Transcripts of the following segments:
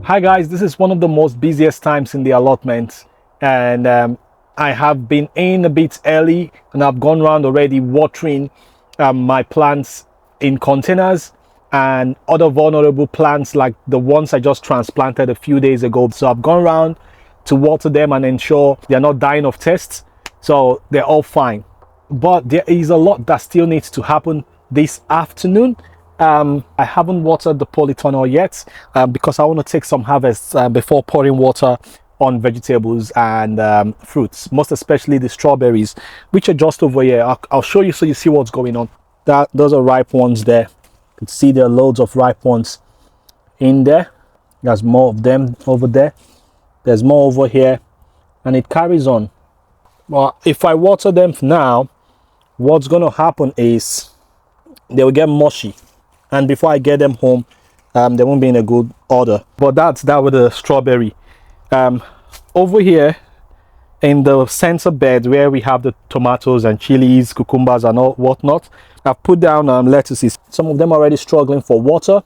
Hi guys, this is one of the most busiest times in the allotment, and I have been in a bit early and I've gone around already watering my plants in containers and other vulnerable plants like the ones I just transplanted a few days ago. So I've gone around to water them and ensure they're not dying of thirst, so they're all fine. But there is a lot that still needs to happen this afternoon. I haven't watered the polytunnel yet because I want to take some harvests before pouring water on vegetables and fruits, most especially the strawberries, which are just over here. I'll show you so you see what's going on. Those are ripe ones there. You can see there are loads of ripe ones in there. There's more of them over there. There's more over here, and it carries on. Well, if I water them now, what's going to happen is they will get mushy, and before I get them home, they won't be in a good order. But that's that with the strawberry. Over here in the center bed where we have the tomatoes and chilies, cucumbers and all whatnot, I've put down lettuces. Some of them are already struggling for water,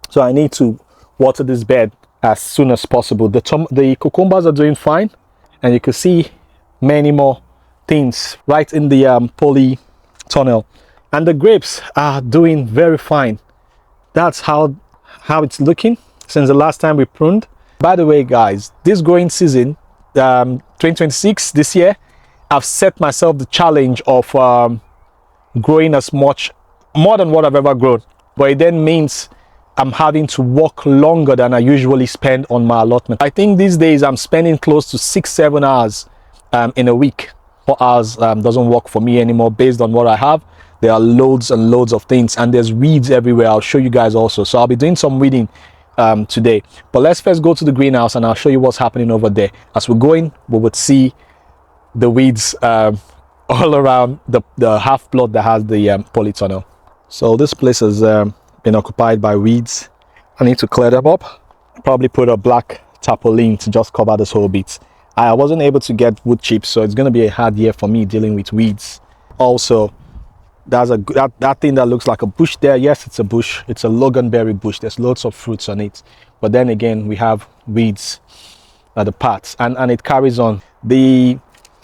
so I need to water this bed as soon as possible. The cucumbers are doing fine, and you can see many more things right in the poly tunnel, and the grapes are doing very fine. That's how it's looking since the last time we pruned. By the way guys, this growing season 2026, this year, I've set myself the challenge of growing as much more than what I've ever grown, but it then means I'm having to work longer than I usually spend on my allotment. I think these days I'm spending close to 6-7 hours in a week. 4 hours doesn't work for me anymore based on what I have. There are loads and loads of things, and there's weeds everywhere. I'll show you guys also, so I'll be doing some weeding today. But let's first go to the greenhouse and I'll show you what's happening over there. As we're going, we would see the weeds all around the half plot that has the polytunnel. So this place has been occupied by weeds. I need to clear them up. Probably put a black tarpaulin to just cover this whole bit. I wasn't able to get wood chips, so it's going to be a hard year for me dealing with weeds. Also, there's that thing that looks like a bush there. Yes, it's a bush. It's a loganberry bush. There's loads of fruits on it, but then again we have weeds at the parts, and it carries on. The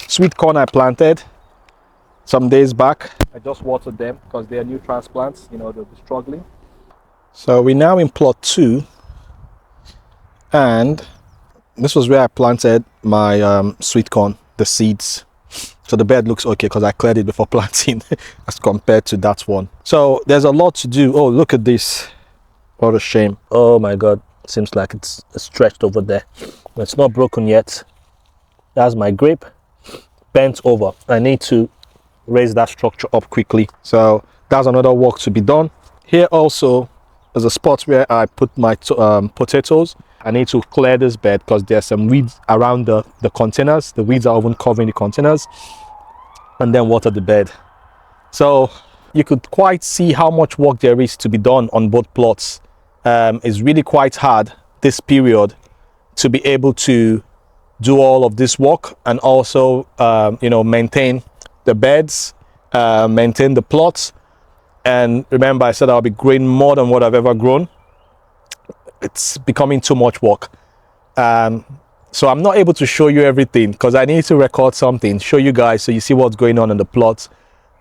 sweet corn I planted some days back, I just watered them because they are new transplants, you know, they'll be struggling. So we're now in plot 2, and this was where I planted my sweet corn, the seeds. So the bed looks okay because I cleared it before planting as compared to that one. So there's a lot to do. Oh, look at this. What a shame. Oh my God. Seems like it's stretched over there. It's not broken yet. That's my grape bent over. I need to raise that structure up quickly. So that's another work to be done. Here also there's a spot where I put my potatoes. I need to clear this bed because there's some weeds around the containers. The weeds are even covering the containers, and then water the bed. So you could quite see how much work there is to be done on both plots. It's really quite hard this period to be able to do all of this work and also maintain the beds, maintain the plots. And remember, I said I'll be growing more than what I've ever grown. It's becoming too much work, so I'm not able to show you everything because I need to record something, show you guys so you see what's going on in the plot.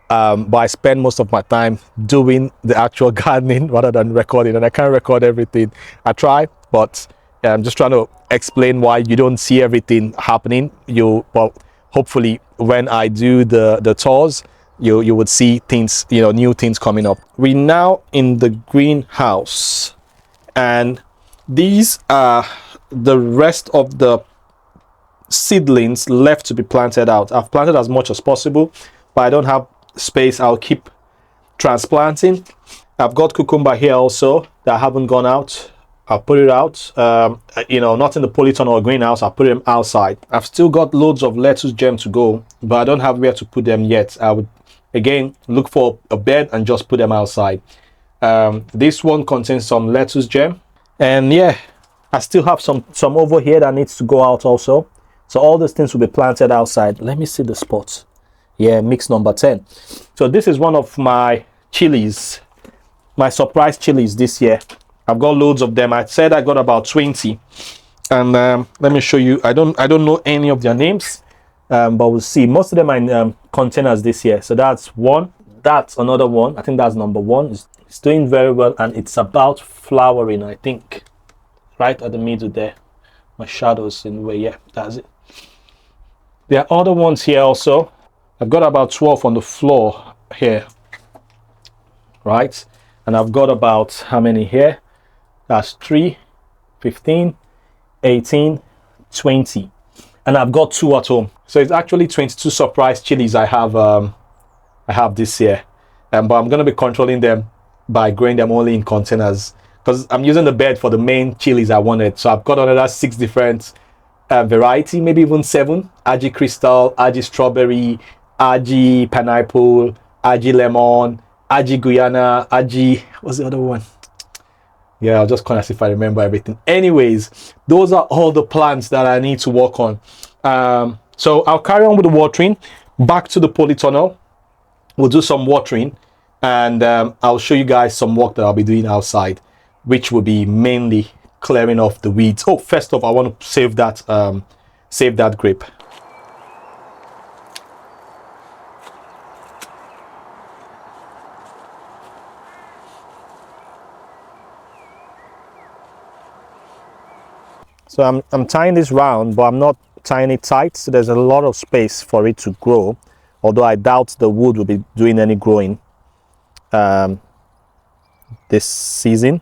But I spend most of my time doing the actual gardening rather than recording, and I can't record everything. I try, but I'm just trying to explain why you don't see everything happening. Well, hopefully when I do the tours, you would see things, new things coming up. We're now in the greenhouse, and these are the rest of the seedlings left to be planted out. I've planted as much as possible, but I don't have space. I'll keep transplanting. I've got cucumber here also that haven't gone out. I'll put it out, not in the polytunnel or greenhouse. I'll put them outside. I've still got loads of lettuce gem to go, but I don't have where to put them yet. I would again look for a bed and just put them outside. This one contains some lettuce gem, and yeah, I still have some over here that needs to go out also. So all these things will be planted outside. Let me see the spots. Yeah, mix number 10. So this is one of my chilies, my surprise chilies this year. I've got loads of them. I said I got about 20, and let me show you. I don't know any of their names, but we'll see. Most of them are in containers this year. So that's one. That's another one. I think that's number one. It's doing very well, and it's about flowering, I think, right at the middle there. My shadows in the way. Yeah, that's it. There are other ones here also. I've got about 12 on the floor here, right? And I've got about how many here? That's 3, 15, 18, 20. And I've got 2 at home. So it's actually 22 surprise chilies I have this year. But I'm going to be controlling them by growing them only in containers, because I'm using the bed for the main chilies I wanted. So I've got another 6 different variety, maybe even 7. Aji crystal, Aji strawberry, Aji pineapple, Aji lemon, Aji Guyana, Aji, what's the other one? Yeah, I'll just kind of see if I remember everything. Anyways, those are all the plants that I need to work on. So I'll carry on with the watering. Back to the polytunnel. We'll do some watering, and I'll show you guys some work that I'll be doing outside, which will be mainly clearing off the weeds. Oh, first off, I want to save that grape. So I'm tying this round, but I'm not tying it tight, so there's a lot of space for it to grow, although I doubt the wood will be doing any growing this season,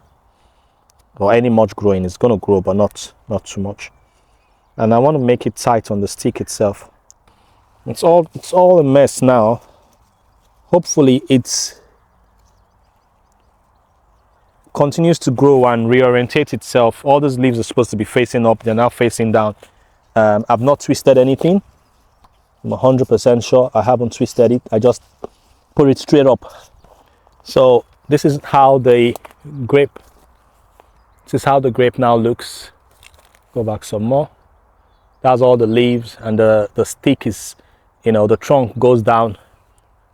or any much growing. It's going to grow, but not too much. And I want to make it tight on the stick itself. It's all a mess now. Hopefully it continues to grow and reorientate itself. All those leaves are supposed to be facing up, they're now facing down. I've not twisted anything. I'm 100% sure I haven't twisted it. I just put it straight up. So this is how the grape now looks. Go back some more. That's all the leaves, and the stick is, you know, the trunk goes down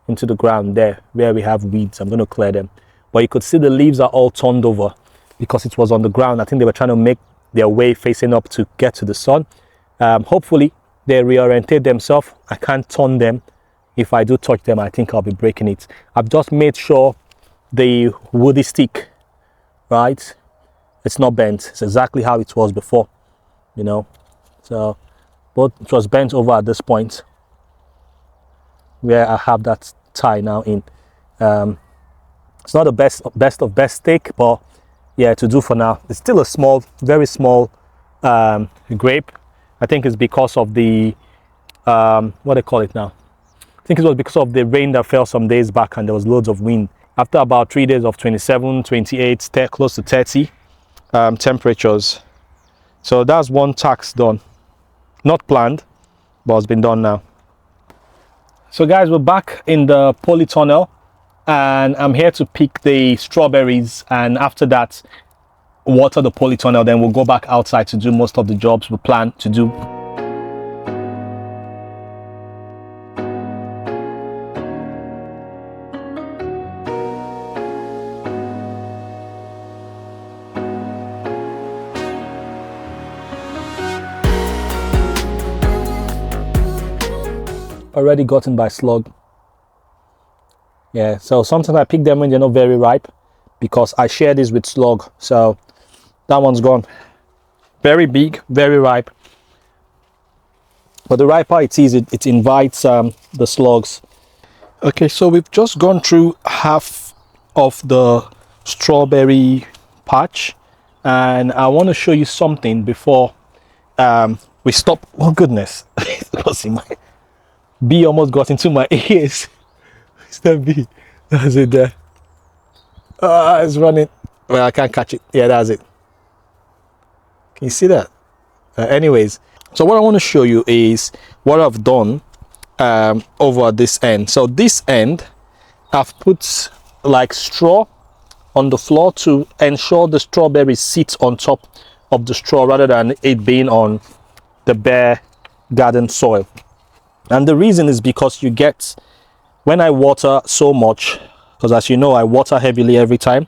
into the ground there where we have weeds. I'm going to clear them. But you could see the leaves are all turned over because it was on the ground. I think they were trying to make their way facing up to get to the sun. Hopefully they reorientate themselves. I can't turn them. If I do touch them, I think I'll be breaking it. I've just made sure the woody stick, right, it's not bent. It's exactly how it was before, you know. So, but it was bent over at this point where I have that tie now in. It's not the best of best steak, but yeah, to do for now. It's still a small, very small grape. I think it's because of the what they call it now. I think it was because of the rain that fell some days back, and there was loads of wind. After about 3 days of 27, 28, close to 30 temperatures. So that's one task done. Not planned, but it's been done now. So guys, we're back in the polytunnel, and I'm here to pick the strawberries, and after that water the polytunnel. Then we'll go back outside to do most of the jobs we plan to do. Already gotten by slug. Yeah, so sometimes I pick them when they're not very ripe, because I share this with slug. So that one's gone. Very big, very ripe. But the riper it is, it invites the slugs. Okay, so we've just gone through half of the strawberry patch, and I want to show you something before we stop. Oh goodness, bee almost got into my ears. It's that bee. That's it there. It's running. Well, I can't catch it. Yeah, that's it. Can you see that? Anyways, so what I want to show you is what I've done over this end. So this end, I've put like straw on the floor to ensure the strawberry sits on top of the straw rather than it being on the bare garden soil. And the reason is because you get, when I water so much, because as you know I water heavily every time,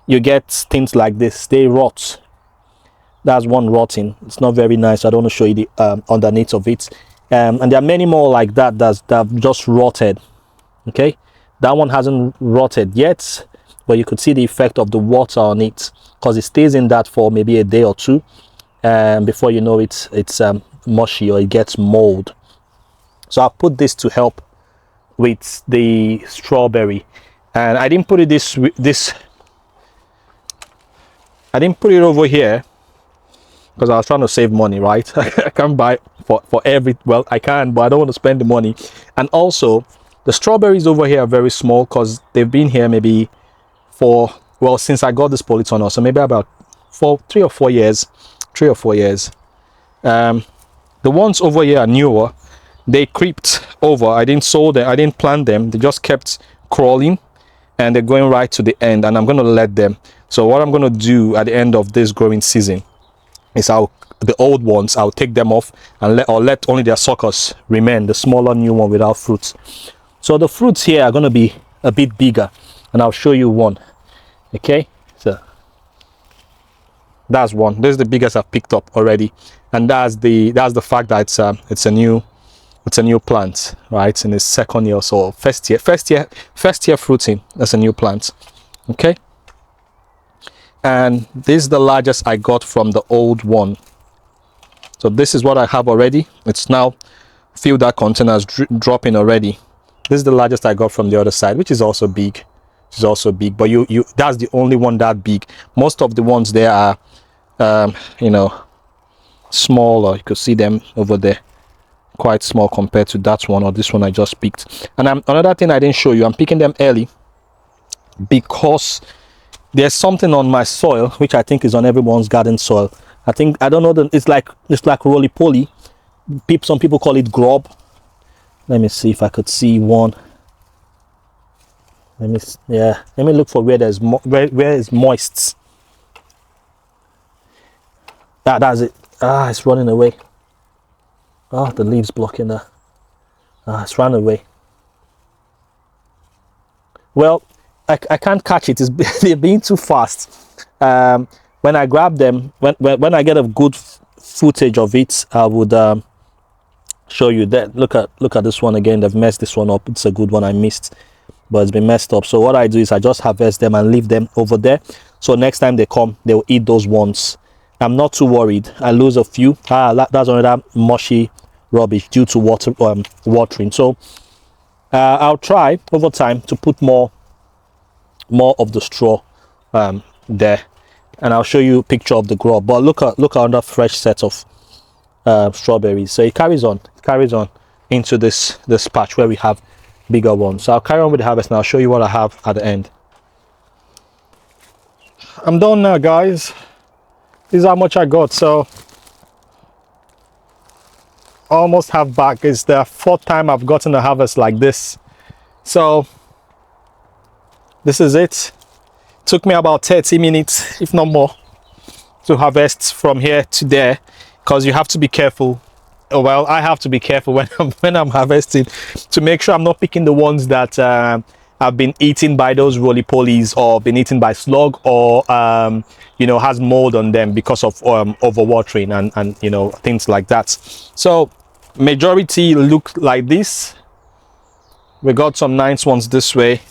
you get things like this. They rot. That's one rotting. It's not very nice. I don't want to show you the underneath of it. And there are many more like that that have just rotted. Okay, that one hasn't rotted yet, but you could see the effect of the water on it, because it stays in that for maybe a day or two, and before you know it, it's mushy or it gets mold. So I put this to help with the strawberry, and I didn't put it I didn't put it over here because I was trying to save money, right? I can't buy for every, well, I can, but I don't want to spend the money. And also the strawberries over here are very small because they've been here maybe for, well, since I got this polytunnel, so maybe about 3 or 4 years. The ones over here are newer. They creeped over. I didn't sow them, I didn't plant them, they just kept crawling, and they're going right to the end, and I'm going to let them. So what I'm going to do at the end of this growing season is the old ones, I'll take them off and let only their suckers remain, the smaller new one without fruits. So the fruits here are going to be a bit bigger, and I'll show you one. Okay, so that's one. This is the biggest I've picked up already, and that's the fact that it's a new plant, right? In its second year or so, first year fruiting. That's a new plant. Okay, and this is the largest I got from the old one. So this is what I have already. It's now filled, that container is dropping already. This is the largest I got from the other side, which is also big. But you that's the only one that big. Most of the ones there are you know, smaller. You could see them over there, quite small compared to that one or this one I just picked. And another thing I didn't show you, I'm picking them early because there's something on my soil which I think is on everyone's garden soil. I don't know, it's like roly-poly. Some people call it grub. Let me see if I could see one. Let me look for where there's where is moist. That's it. It's running away. The leaves blocking that. It's run away. Well, I can't catch it. They're being too fast. When I grab them, when I get a good footage of it, I would show you that. Look at this one again. They've messed this one up. It's a good one I missed, but it's been messed up. So what I do is I just harvest them and leave them over there, so next time they come, they'll eat those ones. I'm not too worried. I lose a few. That's another mushy rubbish due to watering. So I'll try over time to put more of the straw there, and I'll show you a picture of the grub. But look at another fresh set of strawberries. So it carries on into this patch where we have bigger ones. So I'll carry on with the harvest, and I'll show you what I have at the end. I'm done now, guys. This is how much I got. So almost half back. It's the 4th time I've gotten a harvest like this. So this is it. Took me about 30 minutes, if not more, to harvest from here to there, because you have to be careful. Well, I have to be careful when I'm harvesting, to make sure I'm not picking the ones that have been eaten by those roly-polies, or been eaten by slug, or you know, has mold on them because of overwatering and you know, things like that. So majority look like this. We got some nice ones this way.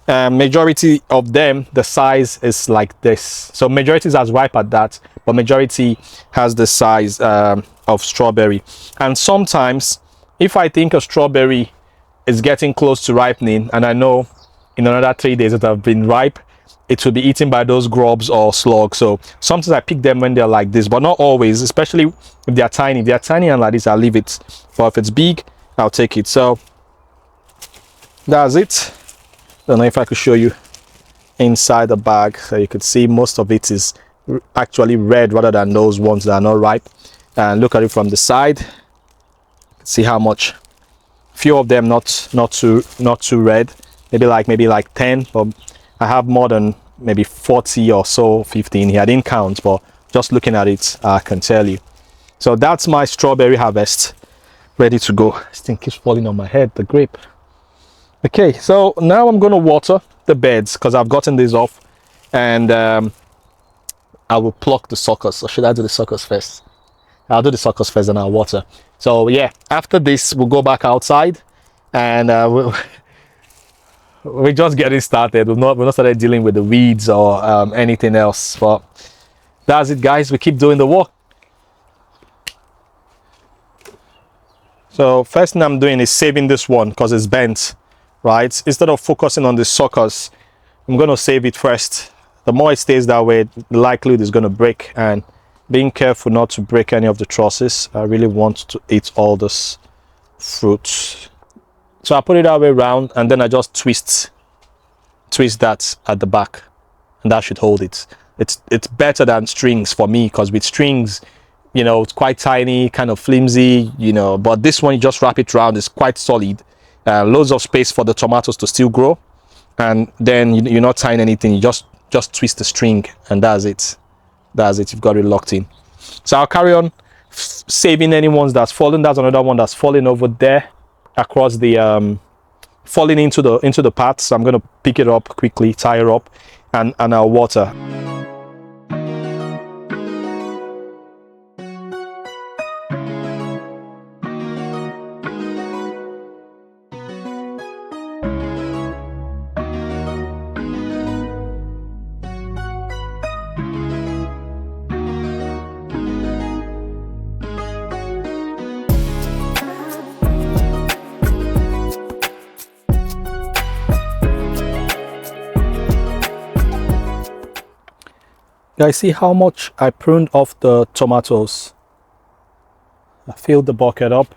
Majority of them, the size is like this. So majority is as ripe at that, but majority has the size of strawberry. And sometimes if I think a strawberry is getting close to ripening, and I know in another 3 days it have been ripe, it will be eaten by those grubs or slugs. So sometimes I pick them when they're like this, but not always, especially if they're tiny. If they're tiny and like this, I'll leave it. But if it's big, I'll take it. So that's it. Don't know if I could show you inside the bag, so you could see most of it is actually red rather than those ones that are not ripe. And look at it from the side. See how much. Few of them not too red. Maybe like 10, but I have more than maybe 40 or so, 15 here. I didn't count, but just looking at it, I can tell you. So that's my strawberry harvest, ready to go. This thing keeps falling on my head, the grape. Okay, so now I'm going to water the beds because I've gotten this off, and I will pluck the suckers. Or should I do the suckers first? I'll do the suckers first and I'll water. So yeah, after this we'll go back outside, and we're just getting started. We've not started dealing with the weeds or anything else, but that's it, guys. We keep doing the work. So first thing I'm doing is saving this one because it's bent, right? Instead of focusing on the suckers, I'm going to save it first. The more it stays that way, the likelihood is going to break, and being careful not to break any of the trusses. I really want to eat all this fruit. So I put it that way around, and then I just twist that at the back, and that should hold it. It's better than strings for me, because with strings, you know, it's quite tiny, kind of flimsy, you know, but this one you just wrap it around, it's quite solid. Loads of space for the tomatoes to still grow, and then you're not tying anything. You just twist the string, and that's it. You've got it locked in. So I'll carry on saving any ones that's fallen. That's another one that's falling over there across the falling into the path. So I'm going to pick it up quickly, tie it up, and I'll water. Guys, see how much I pruned off the tomatoes. I filled the bucket up,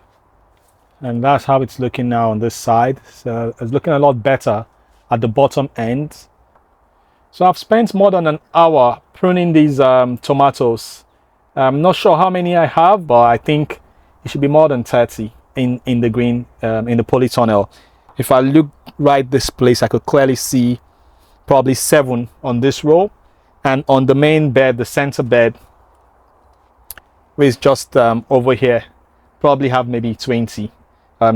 and that's how it's looking now on this side. So it's looking a lot better at the bottom end. So I've spent more than an hour pruning these tomatoes. I'm not sure how many I have, but I think it should be more than 30 in the green, in the polytunnel. If I look right this place, I could clearly see probably 7 on this row. And on the main bed, the center bed, which is just over here, probably have maybe 20.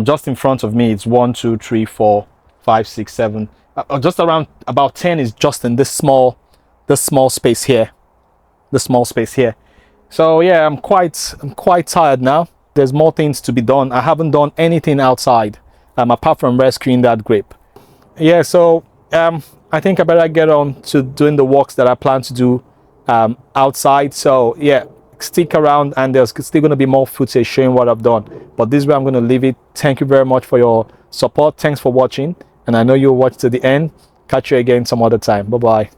Just in front of me, it's 1, 2, 3, 4, 5, 6, 7. Just around about 10 is just in this small space here. So yeah, I'm quite tired now. There's more things to be done. I haven't done anything outside, apart from rescuing that grape. Yeah, so I think I better get on to doing the works that I plan to do outside. So yeah, stick around, and there's still going to be more footage showing what I've done. But this is where I'm going to leave it. Thank you very much for your support. Thanks for watching, and I know you'll watch to the end. Catch you again some other time. Bye bye.